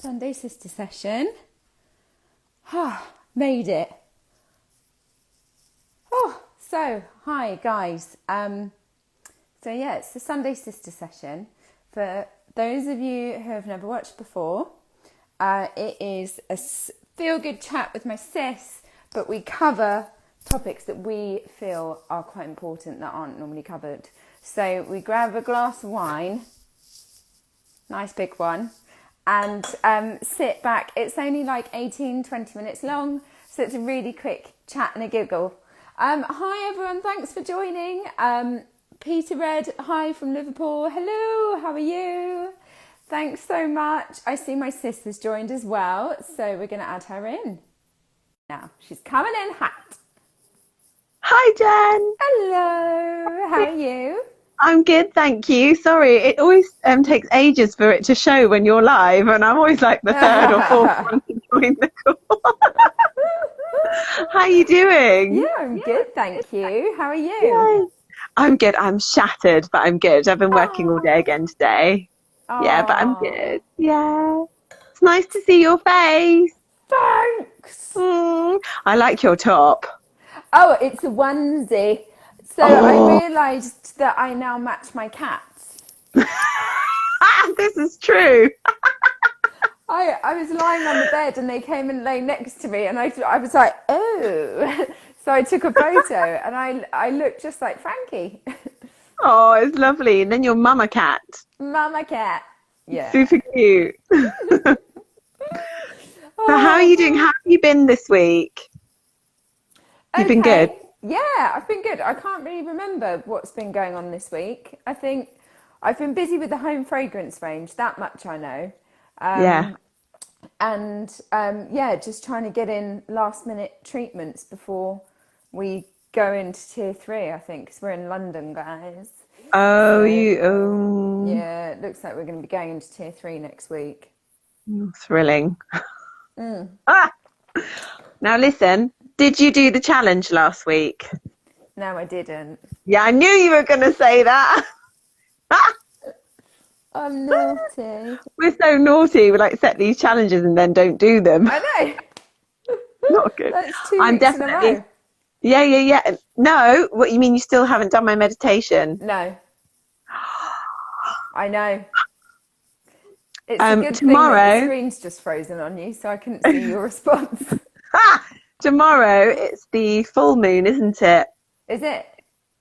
Sunday sister session. Made it. So hi guys. It's the Sunday sister session. For those of you who have never watched before, it is a feel-good chat with my sis, but we cover topics that we feel are quite important that aren't normally covered. So we grab a glass of wine, nice big one, and sit back. It's only like 18-20 minutes long, so it's a really quick chat and a giggle. Hi everyone, thanks for joining. Peter Red, hi from Liverpool. Hello, how are you? Thanks so much. I see my sister's joined as well, so we're going to add her in. Now, she's coming in hot. Hi Jen. Hello, how are you? I'm good, thank you. Sorry, it always takes ages for it to show when you're live, and I'm always like the third or fourth one to join the call. How are you doing? Yeah, I'm good, thank you. How are you? Yay. I'm good. I'm shattered, but I'm good. I've been working all day again today. Yeah, but I'm good. Yeah. It's nice to see your face. Thanks. I like your top. Oh, it's a onesie. So I realised that I now match my cats. This is true. I was lying on the bed and they came and lay next to me and I was like, oh. So I took a photo and I looked just like Frankie. Oh, it's lovely. And then your mama cat. Mama cat. Yeah. Super cute. So how are you doing? How have you been this week? You've been good? Yeah, I've been good. I can't really remember what's been going on this week. I think I've been busy with the home fragrance range. That much I know. And just trying to get in last minute treatments before we go into tier 3, I think, because we're in London, guys. Yeah, it looks like we're going to be going into tier 3 next week. Thrilling. Now listen, did you do the challenge last week? No, I didn't. Yeah, I knew you were going to say that. I'm naughty. We're so naughty. We like set these challenges and then don't do them. I know. Not good. That's 2 weeks in a row. Yeah. No, what you mean? You still haven't done my meditation? No. I know. It's a good tomorrow, thing that the screen's just frozen on you, so I couldn't see your response. Tomorrow it's the full moon, isn't it? Is it?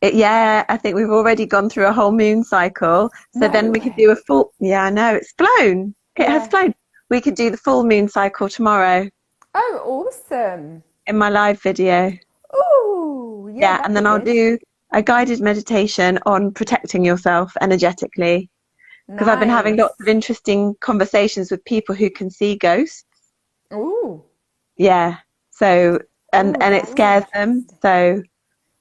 Yeah, I think we've already gone through a whole moon cycle. So then we could do a full... Yeah, I know, it's flown. It has flown. We could do the full moon cycle tomorrow. Oh, awesome. In my live video. Oh, yeah. And then I'll do a guided meditation on protecting yourself energetically. Because I've been having lots of interesting conversations with people who can see ghosts. Ooh. Yeah. So, and it scares them. So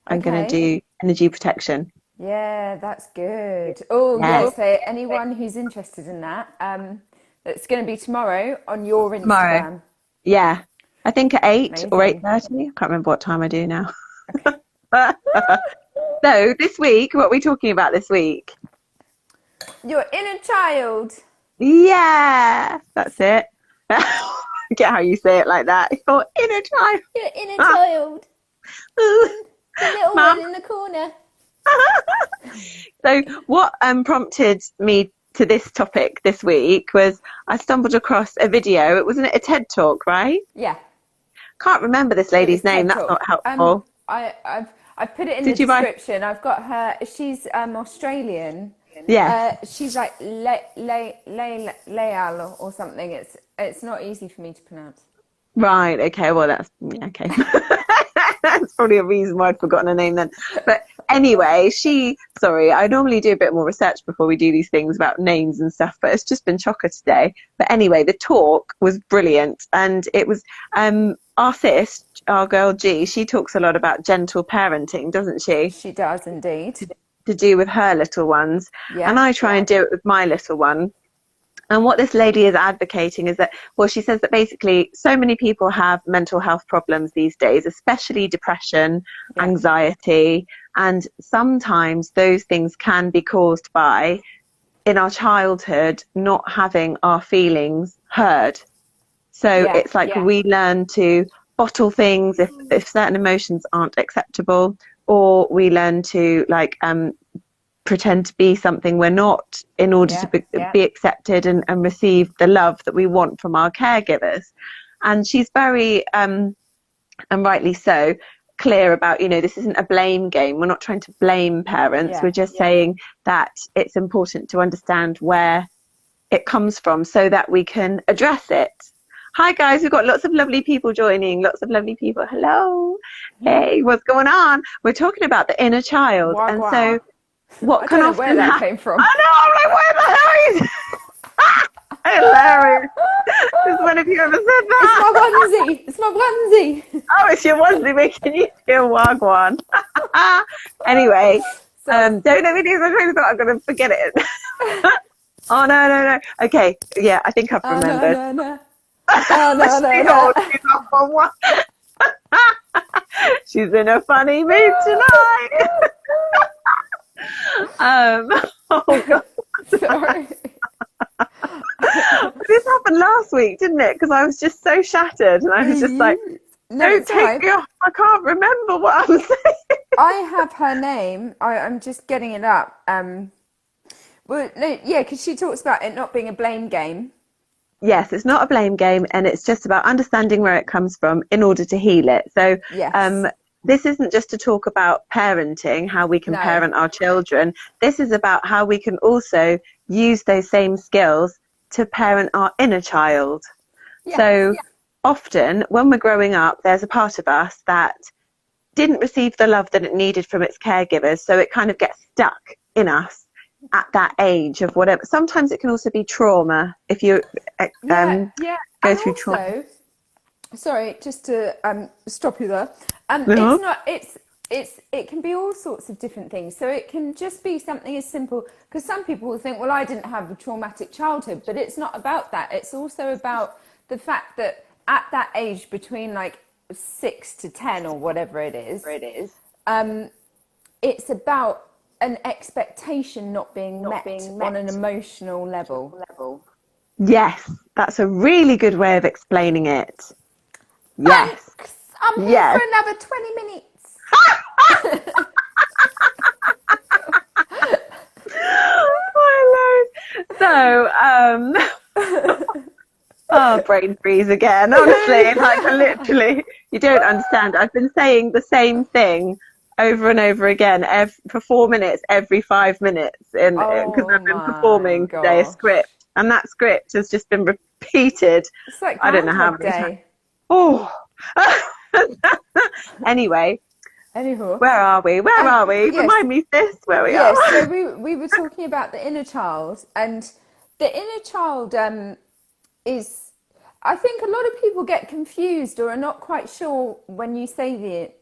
I'm going to do energy protection. Yeah, that's good. Oh, yeah. So anyone who's interested in that, it's going to be tomorrow on your Instagram. Tomorrow. Yeah. I think at 8 or 8:30. I can't remember what time I do now. So this week, what are we talking about this week? Your inner child. Yeah, that's it. Get how you say it like that. Your inner child. Your inner child. The little one in the corner. So what prompted me to this topic this week was I stumbled across a video. It wasn't a TED talk, right? Yeah. Can't remember this lady's name. That's not helpful. I've put it in the description. I've got her. She's Australian. Yeah. She's like Leal or something. It's not easy for me to pronounce. Right. Okay. Well, that's okay. That's probably a reason why I'd forgotten her name then. But anyway, sorry, I normally do a bit more research before we do these things about names and stuff, but it's just been chocker today. But anyway, the talk was brilliant. And it was our sis, our girl G, she talks a lot about gentle parenting, doesn't she? She does indeed. To do with her little ones. Yeah. And I try and do it with my little one. And what this lady is advocating is that, well, she says that basically so many people have mental health problems these days, especially depression, anxiety, and sometimes those things can be caused by, in our childhood, not having our feelings heard. So it's like we learn to bottle things if certain emotions aren't acceptable, or we learn to like pretend to be something we're not in order to be accepted and receive the love that we want from our caregivers. And she's very and rightly so, clear about, you know, this isn't a blame game. We're not trying to blame parents. We're just saying that it's important to understand where it comes from so that we can address it. Hi guys, we've got lots of lovely people joining, lots of lovely people. Hello. Hey, what's going on? We're talking about the inner child. So what can often where that came from. I know, I'm like, where the hell is hilarious. Has one of you ever said that? It's my onesie. Oh, it's your onesie making you feel wagwan. Anyway, don't let me do the train of thought. I'm going to forget it. Oh, no. Okay, yeah, I think I've remembered. No. She's off on one. She's in a funny mood tonight. Oh, God. Sorry. This happened last week, didn't it? Because I was just so shattered, and I was just like, don't take me off. I can't remember what I'm saying. I have her name. I'm just getting it up. Well, no, because she talks about it not being a blame game. Yes, it's not a blame game, and it's just about understanding where it comes from in order to heal it. So this isn't just to talk about parenting, how we can parent our children. This is about how we can also use those same skills to parent our inner child. So often when we're growing up, there's a part of us that didn't receive the love that it needed from its caregivers, so it kind of gets stuck in us at that age of whatever. Sometimes it can also be trauma if you go through trauma. Sorry, just to stop you there. It can be all sorts of different things. So it can just be something as simple, because some people will think, well, I didn't have a traumatic childhood, but it's not about that. It's also about the fact that at that age between like 6 to 10 or whatever it is, it's about an expectation not being met on an emotional level. Yes, that's a really good way of explaining it. Yes. Thanks. I'm here for another 20 minutes. Brain freeze again, honestly. Like, literally, you don't understand. I've been saying the same thing over and over again for 4 minutes every 5 minutes because I've been performing today a script, and that script has just been repeated. It's like I don't know how many times. Oh. Anyway, where are we? Yes. Remind me, sis, where we are. Yes, so we were talking about the inner child, and the inner child is, I think a lot of people get confused or are not quite sure when we say the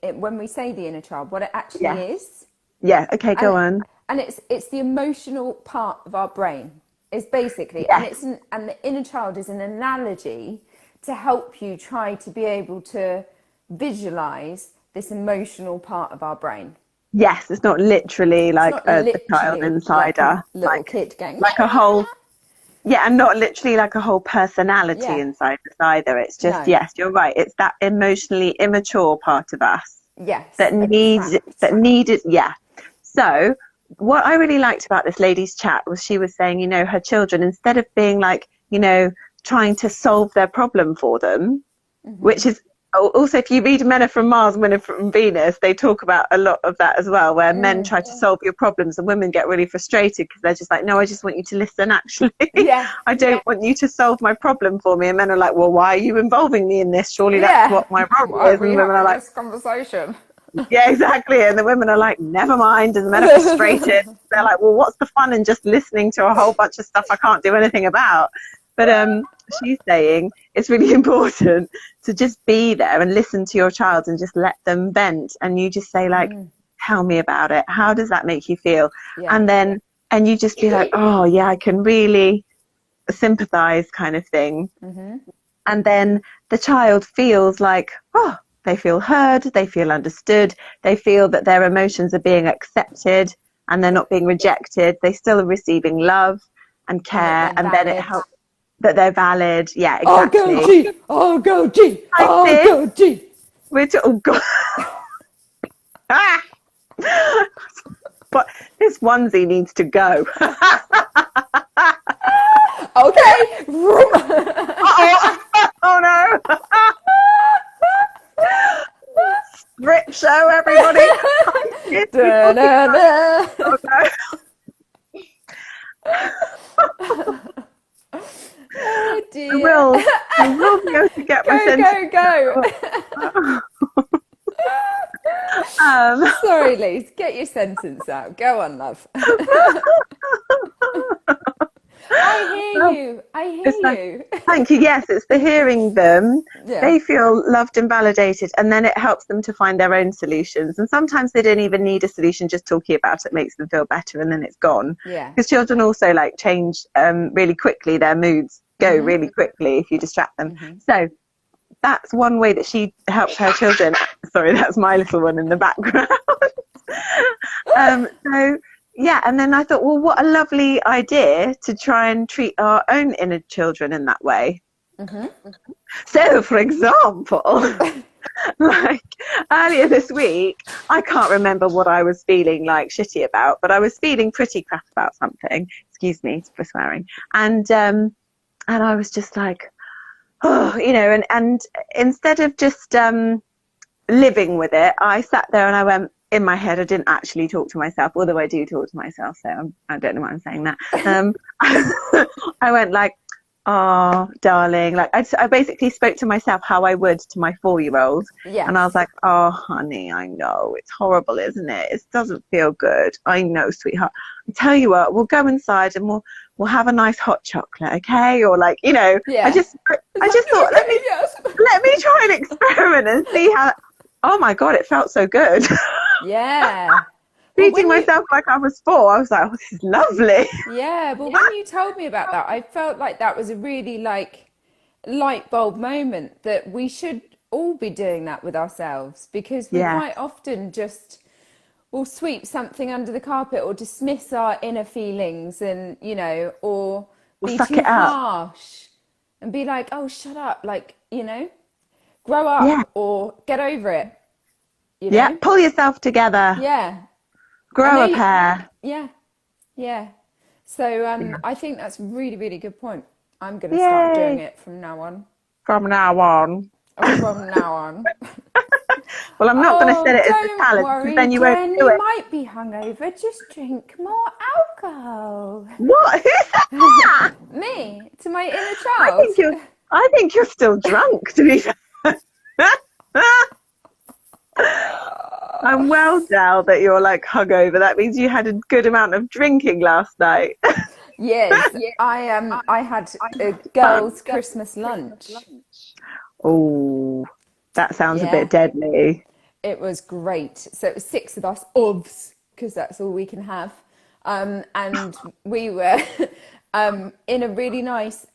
inner child, what it actually is. Yeah. Okay, go on. And it's the emotional part of our brain. Is basically, and the inner child is an analogy to help you try to be able to visualize this emotional part of our brain. Yes, it's not literally like the child inside us, little kid going like a whole. Yeah, and not literally like a whole personality inside us either. It's just yes, you're right. It's that emotionally immature part of us. Yes. That needed. Yeah. So what I really liked about this lady's chat was she was saying, you know, her children, instead of being like, you know, trying to solve their problem for them, which is also, if you read Men Are From Mars, Women Are From Venus, they talk about a lot of that as well, where men try to solve your problems and women get really frustrated because they're just like, no, I just want you to listen, actually. I don't want you to solve my problem for me. And men are like, well, why are you involving me in this? Surely that's what my problem is. And women are like, this conversation. Yeah, exactly. And the women are like, never mind. And the men are frustrated. They're like, well, what's the fun in just listening to a whole bunch of stuff I can't do anything about? But she's saying it's really important to just be there and listen to your child and just let them vent. And you just say, like, tell me about it. How does that make you feel? And you just be like, oh, yeah, I can really sympathize, kind of thing. And then the child feels like, oh, they feel heard, they feel understood, they feel that their emotions are being accepted and they're not being rejected. They still are receiving love and care, and then it helps. that they're valid. Yeah, I'll exactly. go G. I'll go G. I'll go G. Oh God. But this onesie needs to go. Okay. Oh no. Strip show, everybody. Da-da-da. Oh no. Oh dear. I will be able to get my sentence. Go. Sorry, Lise. Get your sentence out. Go on, love. I hear you. Thank you. Yes, it's the hearing them. Yeah. They feel loved and validated, and then it helps them to find their own solutions. And sometimes they don't even need a solution. Just talking about it makes them feel better, and then it's gone. Yeah. Because children also like change really quickly. Their moods go really quickly if you distract them. So that's one way that she helps her children. Sorry, that's my little one in the background. So yeah, and then I thought, well, what a lovely idea to try and treat our own inner children in that way. So, for example, like earlier this week, I can't remember what I was feeling like shitty about, but I was feeling pretty crap about something. Excuse me for swearing. And I was just like, oh, you know, and instead of just living with it, I sat there and I went, in my head, I didn't actually talk to myself, although I do talk to myself, so I don't know why I'm saying that. I went like, oh, darling. Like I basically spoke to myself how I would to my 4-year-old. Yes. And I was like, oh, honey, I know. It's horrible, isn't it? It doesn't feel good. I know, sweetheart. I tell you what, we'll go inside and we'll have a nice hot chocolate, okay? Or like, you know, I just thought, let me try and experiment and see how. Oh my God, it felt so good. Yeah. Treating myself like I was 4, I was like, oh, this is lovely. Yeah, but when you told me about that, I felt like that was a really like light bulb moment that we should all be doing that with ourselves, because we quite often just will sweep something under the carpet or dismiss our inner feelings and, you know, or be too harsh and be like, oh, shut up, like, you know, grow up or get over it. You know? Yeah, pull yourself together. Yeah. Grow a pair. Yeah. So I think that's a really, really good point. I'm going to start doing it from now on. From now on. Well, I'm not going to set it as a challenge, because then you won't do it. You might be hungover. Just drink more alcohol. What? Who's that? Me, to my inner child. I think you're still drunk, to be fair. I'm well down that you're like hungover. That means you had a good amount of drinking last night. Yes. I had a girls' Christmas lunch. Oh, that sounds a bit deadly. It was great. So it was 6 of us, because that's all we can have. And we were in a really nice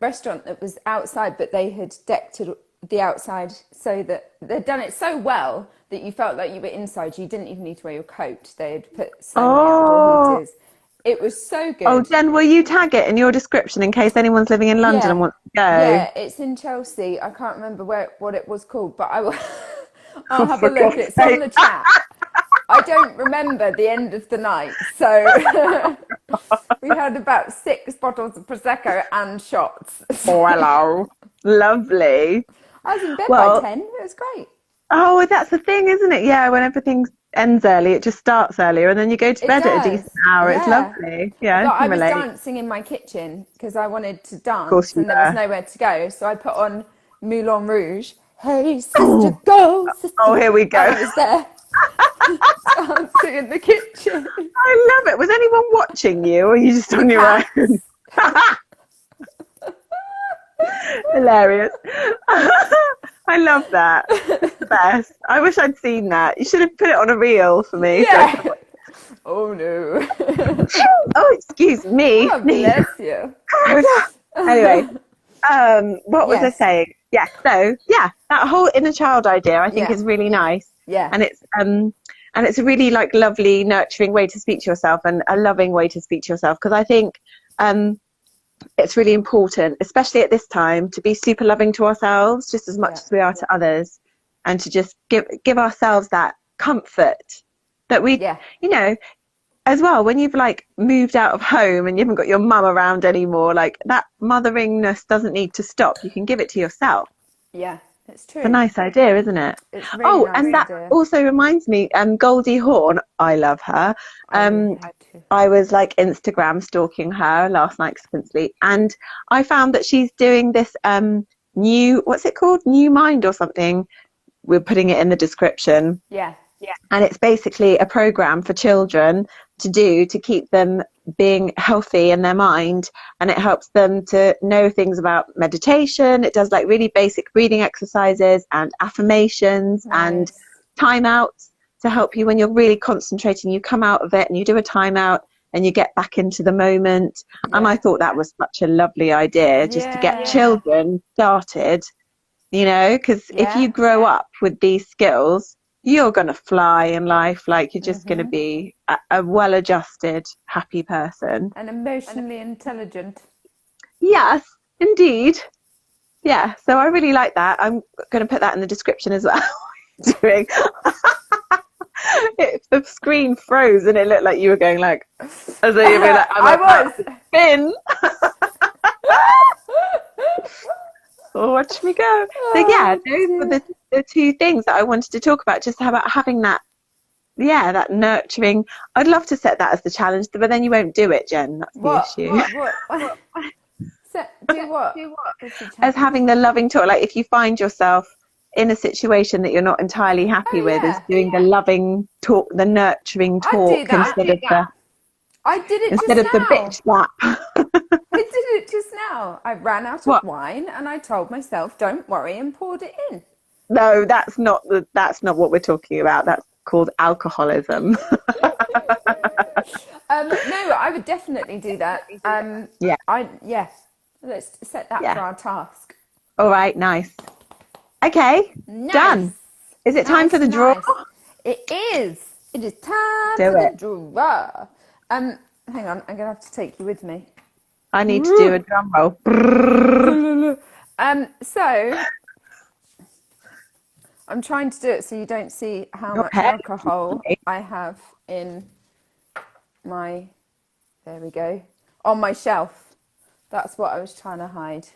restaurant that was outside, but they had decked the outside so that they'd done it so well that you felt like you were inside. You didn't even need to wear your coat. They had put so many outdoor heaters. It was so good. Oh, Jen, will you tag it in your description in case anyone's living in London and wants to go? Yeah, it's in Chelsea. I can't remember what it was called, but I'll have a look. It's on the chat. I don't remember the end of the night. So we had about 6 bottles of Prosecco and shots. Oh, hello. Lovely. I was in bed by 10. It was great. Oh, that's the thing, isn't it? Yeah, when everything ends early, it just starts earlier, and then you go to bed at a decent hour. Yeah. It's lovely. Yeah, I was dancing in my kitchen because I wanted to dance, and there was nowhere to go. So I put on Moulin Rouge. Hey, sister, go, sister. Oh, here we go. I was there dancing in the kitchen. I love it. Was anyone watching you, or are you just on your own? Hilarious. I love that. It's the best. I wish I'd seen that. You should have put it on a reel for me. Yeah. Oh no. Oh, excuse me. Oh, bless you. Anyway, what was I saying? Yeah. So that whole inner child idea I think is really nice. Yeah. And it's a really like lovely, nurturing way to speak to yourself, and a loving way to speak to yourself, because I think it's really important, especially at this time, to be super loving to ourselves just as much as we are to others, and to just give ourselves that comfort that we, you know, as well, when you've like moved out of home and you haven't got your mum around anymore, like that motheringness doesn't need to stop. You can give it to yourself. Yeah, it's true. It's a nice idea, isn't it? It's really nice and that idea. also reminds me, Goldie Hawn, I love her. I was like Instagram stalking her last night because I couldn't sleep, and I found that she's doing this new, what's it called? New Mind or something. We're putting it in the description. Yeah. And it's basically a program for children to do to keep them being healthy in their mind, and it helps them to know things about meditation. It does like really basic breathing exercises and affirmations and timeouts to help you when you're really concentrating. You come out of it and you do a timeout and you get back into the moment. And I thought that was such a lovely idea, just to get children started, you know, because if you grow up with these skills, you're going to fly in life. Like, you're just going to be a well-adjusted, happy person. And emotionally intelligent. Yes, indeed. Yeah, so I really like that. I'm going to put that in the description as well. The screen froze and it looked like you were going like, as though you were like, I was. Spin. Watch me go. So yeah, those were the two things that I wanted to talk about, just about having that, that nurturing. I'd love to set that as the challenge, but then you won't do it, Jen. That's the issue. Do what? As having the loving talk. Like, if you find yourself in a situation that you're not entirely happy with, is doing the loving talk, the nurturing talk instead of the. I did it instead just of now. The bitch slap. I did it just now. I ran out of wine and I told myself, "Don't worry," and poured it in. No, that's not what we're talking about. That's called alcoholism. No, I would definitely do that. Let's set that for our task. All right, nice. Okay, done. Is it time for the draw? It is. It is time for the draw. Hang on, I'm gonna have to take you with me. I need to do a drum roll. So I'm trying to do it so you don't see how much alcohol I have in my, there we go, on my shelf. That's what I was trying to hide.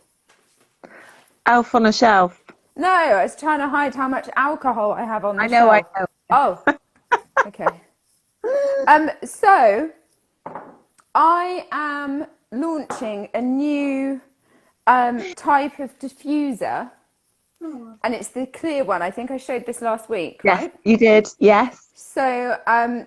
Elf on a shelf. No, I was trying to hide how much alcohol I have on the shelf. I know. Oh, okay. So I am launching a new type of diffuser, and it's the clear one. I think I showed this last week, right? Yes, you did. Yes. So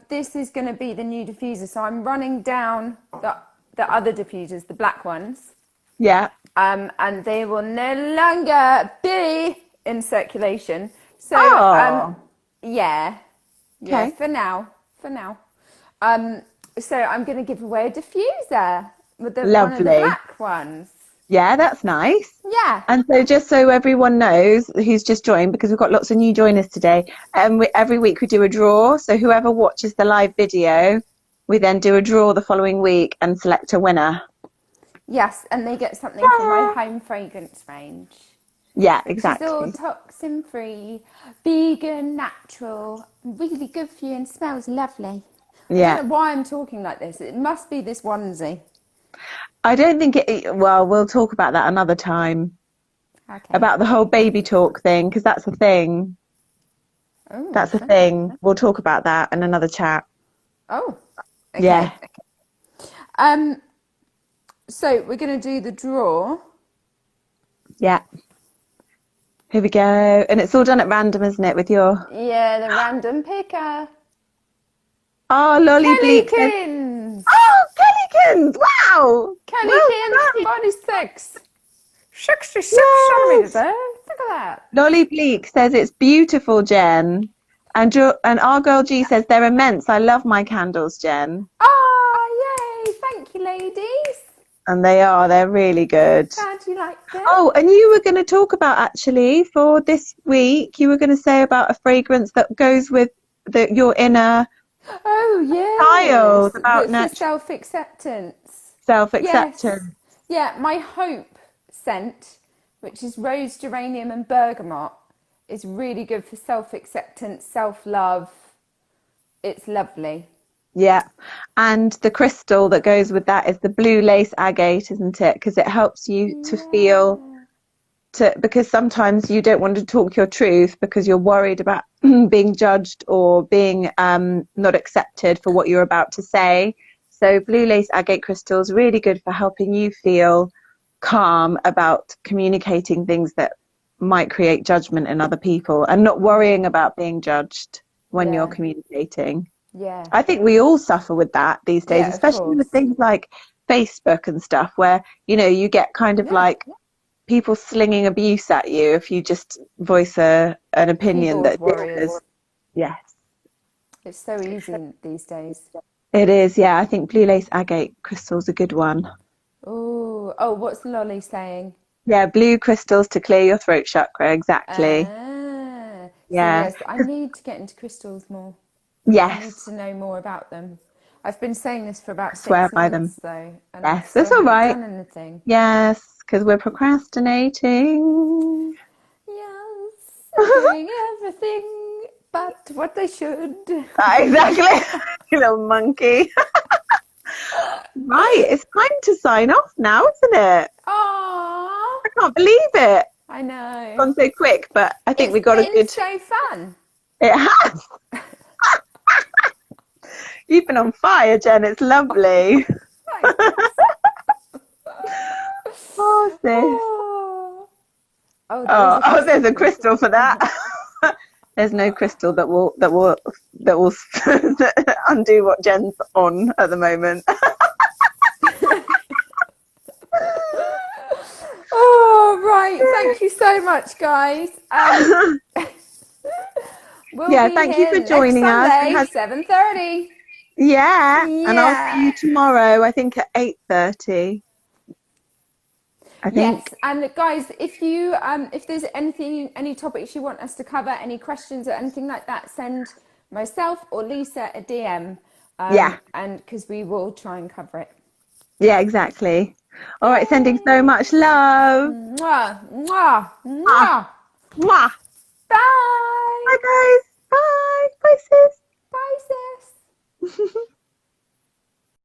this is going to be the new diffuser. So I'm running down the other diffusers, the black ones. Yeah. And they will no longer be in circulation. So Okay. For now. So I'm going to give away a diffuser with one of the black ones. Yeah, that's nice. Yeah. And so just so everyone knows who's just joined, because we've got lots of new joiners today, every week we do a draw. So whoever watches the live video, we then do a draw the following week and select a winner. Yes, and they get something from my home fragrance range. Yeah, exactly. It's all toxin-free, vegan, natural, really good for you and smells lovely. Yeah. I don't know why I'm talking like this. It must be this onesie. I don't think we'll talk about that another time. Okay. About the whole baby talk thing, because that's a thing. Oh, that's a thing. We'll talk about that in another chat. Oh, okay. Yeah. So we're going to do the draw. Yeah. Here we go. And it's all done at random, isn't it, with your... Yeah, the random picker. Oh, Lolly Kellykins. Oh, Kellykins. Wow. Kellykins 46. 66 centimetres there. Look at that. Lolly Bleak says it's beautiful, Jen. And our girl G says they're immense. I love my candles, Jen. Oh, yay. Thank you, ladies. And they're really good. Glad you like them. Oh, and you were going to talk about, actually, for this week, you were going to say about a fragrance that goes with your inner style. About self-acceptance. Self-acceptance. Yes. Yeah, my hope scent, which is rose, geranium and bergamot, is really good for self-acceptance, self-love. It's lovely. Yeah. And the crystal that goes with that is the blue lace agate, isn't it? Because it helps you to feel because sometimes you don't want to talk your truth because you're worried about being judged or being not accepted for what you're about to say. So blue lace agate crystal is really good for helping you feel calm about communicating things that might create judgment in other people and not worrying about being judged when you're communicating. Yeah. I think we all suffer with that these days, Yeah, of especially with course. things like Facebook and stuff where, you know, you get kind of like people slinging abuse at you if you just voice an opinion Keyboard that warriors. yes, It's so easy these days. it is. Yeah, I think blue lace agate crystal's a good one. Oh, what's Lolly saying? Yeah, blue crystals to clear your throat chakra, exactly. So Yeah. yes, I need to get into crystals more. I need Yes, to know more about them. I've been saying this for about swear 6 by them. months though, and I Yes, still that's all haven't right. done anything. Yes, because we're procrastinating. Yes, I'm doing everything but what they should. Exactly. You little monkey. Right, it's time to sign off now, isn't it? Aww, I can't believe it. I It's know. gone so quick, but I think It's we got a been good. so fun. It has. You've been on fire, Jen. It's lovely. Thanks. Oh, sis. Oh, there is a Oh, there's a crystal. crystal for that. There's no crystal that will undo what Jen's on at the moment. Oh, right. Thank you so much, guys. We'll Yeah, be thank you here for next joining us. Sunday, 7:30. Yeah, and I'll see you Yeah. tomorrow. I think at 8:30. I Yes, think. and guys, if there's any topics you want us to cover, any questions or anything like that, send myself or Lisa a DM. Yeah. And because we will try and cover it. Yeah, exactly. All right, sending so Yay. much love. Mwah, mwah, Ah, mwah. mwah. Bye. Bye, guys. Bye. Bye, sis. Bye, sis.